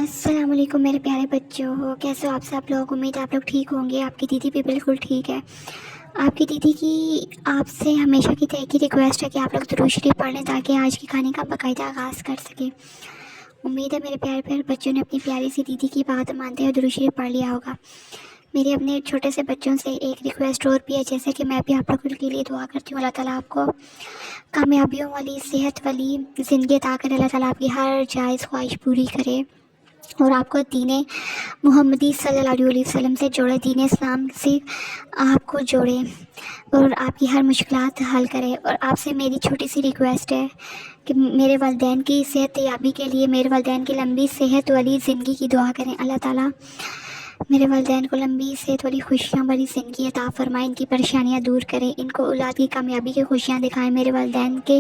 السلام علیکم میرے پیارے بچوں، کیسے ہو آپ سب لوگ؟ امید ہے آپ لوگ ٹھیک ہوں گے۔ آپ کی دیدی بھی بالکل ٹھیک ہے۔ آپ کی دیدی کی آپ سے ہمیشہ کی طرح کی ریکویسٹ ہے کہ آپ لوگ درود شریف پڑھ لیں تاکہ آج کی کہانی کا باقاعدہ آغاز کر سکیں۔ امید ہے میرے پیارے پیارے بچوں نے اپنی پیاری سی دیدی کی بات مانتے ہوئے درود شریف پڑھ لیا ہوگا۔ میری اپنے چھوٹے سے بچوں سے ایک ریکویسٹ اور بھی ہے، جیسے کہ میں بھی آپ لوگوں کے لیے دعا کرتی ہوں، اللہ تعالیٰ آپ کو کامیابیوں والی، صحت والی زندگی عطا کرے، اللہ تعالیٰ آپ کی ہر جائز خواہش پوری کرے اور آپ کو دین محمدی صلی اللہ علیہ وسلم سے جوڑے، دین اسلام سے آپ کو جوڑے اور آپ کی ہر مشکلات حل کرے۔ اور آپ سے میری چھوٹی سی ریکویسٹ ہے کہ میرے والدین کی صحت یابی کے لیے، میرے والدین کی لمبی صحت والی زندگی کی دعا کریں۔ اللہ تعالیٰ میرے والدین کو لمبی صحت والی خوشیاں بڑی زندگی عطا فرمائے، ان کی پریشانیاں دور کریں، ان کو اولاد کی کامیابی کی خوشیاں دکھائیں، میرے والدین کے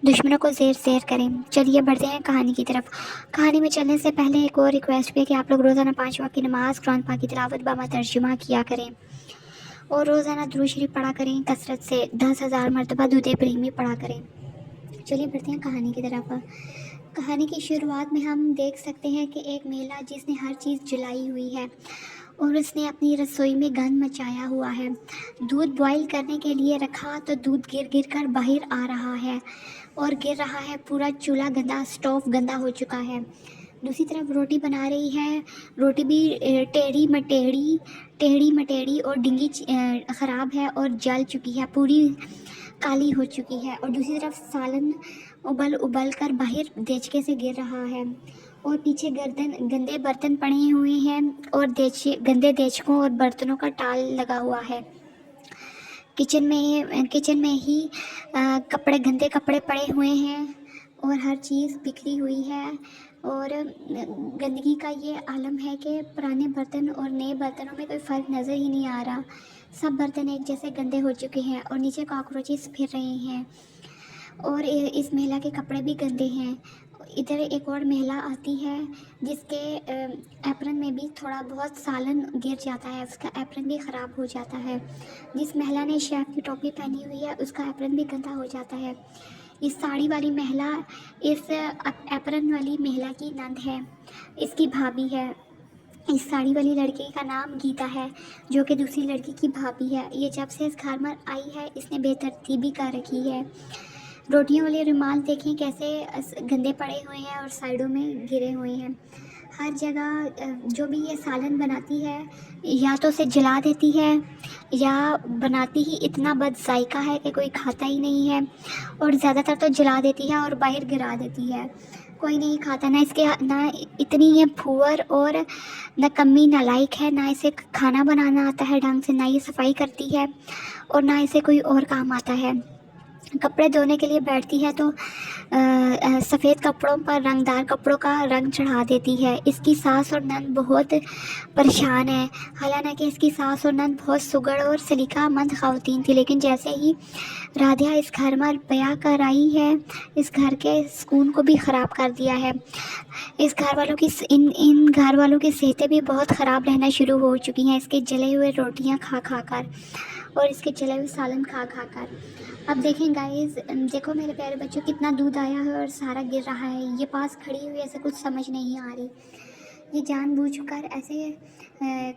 دشمنوں کو زیر زیر کریں۔ چلیے بڑھتے ہیں کہانی کی طرف۔ کہانی میں چلنے سے پہلے ایک اور ریکویسٹ بھی ہے کہ آپ لوگ روزانہ 5 وقت کی نماز، قرآن پاک کی تلاوت بامہ ترجمہ کیا کریں اور روزانہ درود شریف پڑھا کریں کثرت سے، 10,000 مرتبہ درود ابراہیمی پڑھا کریں۔ چلیے بڑھتے ہیں کہانی کی طرف۔ کہانی کی شروعات میں ہم دیکھ سکتے ہیں کہ ایک مہیلا جس نے ہر چیز جلائی ہوئی ہے اور اس نے اپنی رسوئی میں گند مچایا ہوا ہے، دودھ بوائل کرنے کے لیے رکھا تو دودھ گر گر کر باہر آ رہا ہے اور گر رہا ہے، پورا چولہا گندا، اسٹوو گندا ہو چکا ہے۔ دوسری طرف روٹی بنا رہی ہے، روٹی بھی ٹیڑھی مٹیڑھی اور ڈنگی خراب ہے اور جل چکی ہے، پوری کالی ہو چکی ہے۔ اور دوسری طرف سالن ابل کر باہر دیچکے سے گر رہا ہے اور پیچھے گندے برتن پڑے ہوئے ہیں اور گندے دیچکوں اور برتنوں کا ٹال لگا ہوا ہے۔ کچن میں ہی گندے کپڑے پڑے ہوئے ہیں اور ہر چیز بکھری ہوئی ہے اور گندگی کا یہ عالم ہے کہ پرانے برتن اور نئے برتنوں میں کوئی فرق نظر ہی نہیں آ رہا، سب برتن ایک جیسے گندے ہو چکے ہیں اور نیچے کاکروچز پھر رہے ہیں اور اس مہیلا کے کپڑے بھی گندے ہیں۔ ادھر ایک اور مہیلا آتی ہے جس کے ایپرن میں بھی تھوڑا بہت سالن گر جاتا ہے، اس کا ایپرن بھی خراب ہو جاتا ہے۔ جس مہیلا نے شیف کی ٹوپی پہنی ہوئی ہے اس کا ایپرن بھی گندا ہو جاتا ہے۔ اس ساڑی والی مہیلا اس ایپرن والی مہیلا کی نند ہے، اس کی بھابھی ہے۔ اس ساڑی والی لڑکی کا نام گیتا ہے جو کہ دوسری لڑکی کی بھابھی ہے۔ یہ جب سے اس گھر میں آئی ہے اس نے بے ترتیبی کر رکھی ہے۔ روٹیوں والے رومال دیکھیں کیسے گندے پڑے ہوئے ہیں اور سائڈوں میں گرے ہوئے ہیں۔ ہر جگہ جو بھی یہ سالن بناتی ہے یا تو اسے جلا دیتی ہے یا بناتی ہی اتنا بد ذائقہ ہے کہ کوئی کھاتا ہی نہیں ہے، اور زیادہ تر تو جلا دیتی ہے اور باہر گرا دیتی ہے، کوئی نہیں کھاتا۔ نہ اتنی یہ پھور اور نہ کمی نالائق ہے، نہ اسے کھانا بنانا آتا ہے ڈھنگ سے، نہ یہ صفائی کرتی ہے اور نہ اسے کوئی اور کام آتا ہے۔ کپڑے دھونے کے لیے بیٹھتی ہے تو سفید کپڑوں پر رنگدار کپڑوں کا رنگ چڑھا دیتی ہے۔ اس کی ساس اور نند بہت پریشان ہے، حالانکہ اس کی ساس اور نند بہت سگڑ اور سلیقہ مند خواتین تھی، لیکن جیسے ہی رادھیا اس گھر میں بیاہ کر آئی ہے اس گھر کے سکون کو بھی خراب کر دیا ہے۔ اس گھر والوں کی ان گھر والوں کی صحتیں بھی بہت خراب رہنا شروع ہو چکی ہیں، اس کے جلے ہوئے روٹیاں کھا کھا کر اور اس کے جلے ہوئے سالن کھا کھا کر۔ اب دیکھیں گائز، دیکھو میرے پیارے بچوں، کتنا دودھ آیا ہے اور سارا گر رہا ہے۔ یہ پاس کھڑی ہوئی ایسے کچھ سمجھ نہیں آ رہی، یہ جان بوجھ کر ایسے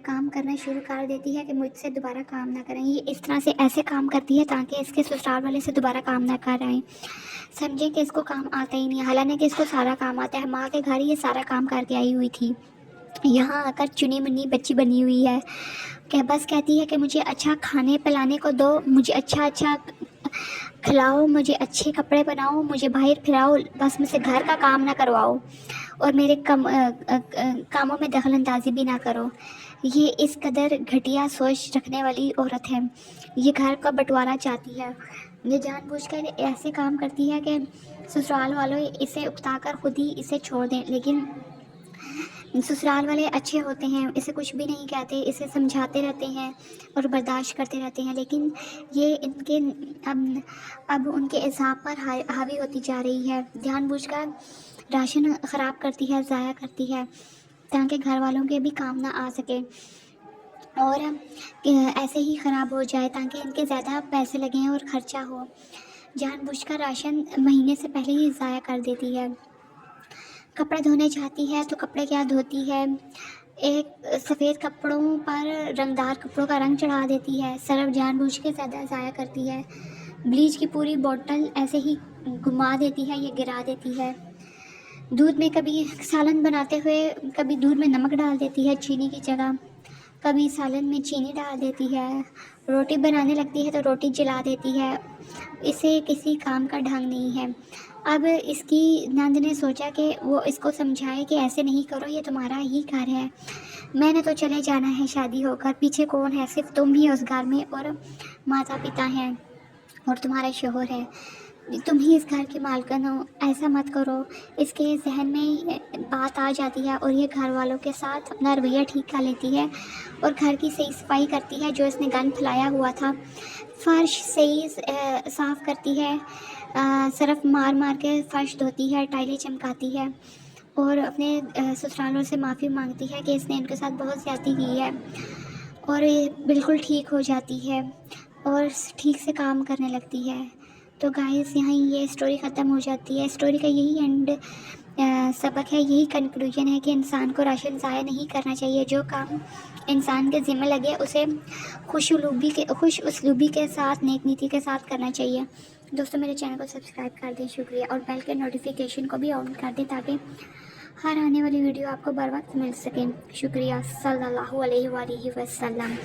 کام کرنا شروع کر دیتی ہے کہ مجھ سے دوبارہ کام نہ کریں۔ یہ اس طرح سے ایسے کام کرتی ہے تاکہ اس کے سسرال والے سے دوبارہ کام نہ کرائیں، سمجھیں کہ اس کو کام آتا ہی نہیں ہے، حالانکہ اس کو سارا کام آتا ہے۔ ماں کے گھر یہ سارا کام کر کے آئی ہوئی تھی، یہاں آ کر چنی منی بچی بنی ہوئی ہے کہ بس کہتی ہے کہ مجھے اچھا کھانے پلانے کو دو، مجھے اچھا کھلاؤ، مجھے اچھے کپڑے بناؤ، مجھے باہر پھراؤ، بس مجھ سے گھر کا کام نہ کرواؤ اور میرے کاموں میں دخل اندازی بھی نہ کرو۔ یہ اس قدر گھٹیا سوچ رکھنے والی عورت ہے، یہ گھر کا بٹوارا چاہتی ہے، یہ جان بوجھ کر ایسے کام کرتی ہے کہ سسرال والوں اسے اکتا کر خود ہی اسے چھوڑ دیں، لیکن سسرال والے اچھے ہوتے ہیں، اسے کچھ بھی نہیں کہتے، اسے سمجھاتے رہتے ہیں اور برداشت کرتے رہتے ہیں، لیکن یہ اب ان کے اعصاب پر حاوی ہوتی جا رہی ہے، جان بوجھ کر راشن خراب کرتی ہے، ضائع کرتی ہے تاکہ گھر والوں کے بھی کام نہ آ سکے اور ایسے ہی خراب ہو جائے تاکہ ان کے زیادہ پیسے لگیں اور خرچہ ہو۔ جان بوجھ کر راشن مہینے سے پہلے ہی ضائع کر دیتی ہے۔ کپڑے دھونے جاتی ہے تو کپڑے کیا دھوتی ہے، ایک سفید کپڑوں پر رنگدار کپڑوں کا رنگ چڑھا دیتی ہے، صرف جان بوجھ کے زیادہ ضائع کرتی ہے، بلیچ کی پوری بوٹل ایسے ہی گھما دیتی ہے یا گرا دیتی ہے، دودھ میں کبھی سالن بناتے ہوئے کبھی دودھ میں نمک ڈال دیتی ہے چینی کی جگہ، کبھی سالن میں چینی ڈال دیتی ہے، روٹی بنانے لگتی ہے تو روٹی جلا دیتی ہے، اسے کسی کام کا ڈھنگ نہیں ہے۔ اب اس کی نند نے سوچا کہ وہ اس کو سمجھائے کہ ایسے نہیں کرو، یہ تمہارا ہی گھر ہے، میں نے تو چلے جانا ہے شادی ہو کر، پیچھے کون ہے، صرف تم ہی اس گھر میں اور ماتا پتا ہیں اور تمہارا شوہر ہے، تم ہی اس گھر کے مالکن ہو، ایسا مت کرو۔ اس کے ذہن میں بات آ جاتی ہے اور یہ گھر والوں کے ساتھ اپنا رویہ ٹھیک کر لیتی ہے اور گھر کی صحیح صفائی کرتی ہے، جو اس نے گند پھیلایا ہوا تھا، فرش صحیح صاف کرتی ہے، صرف مار مار کے فرش دھوتی ہے، ٹائلیں چمکاتی ہے اور اپنے سسرالوں سے معافی مانگتی ہے کہ اس نے ان کے ساتھ بہت زیادتی کی ہے، اور یہ بالکل ٹھیک ہو جاتی ہے اور ٹھیک سے کام کرنے لگتی ہے۔ تو گائز یہاں یہ اسٹوری ختم ہو جاتی ہے۔ اسٹوری کا یہی اینڈ سبق ہے، یہی کنکلوژن ہے کہ انسان کو راشن ضائع نہیں کرنا چاہیے، جو کام انسان کے ذمہ لگے اسے خوش اسلوبی کے ساتھ، نیک نیتی کے ساتھ کرنا چاہیے۔ دوستوں میرے چینل کو سبسکرائب کر دیں، شکریہ، اور بیل کے نوٹیفیکیشن کو بھی آن کر دیں تاکہ ہر آنے والی ویڈیو آپ کو بر وقت مل سکے۔ شکریہ، صلی اللہ علیہ وآلہ وسلم۔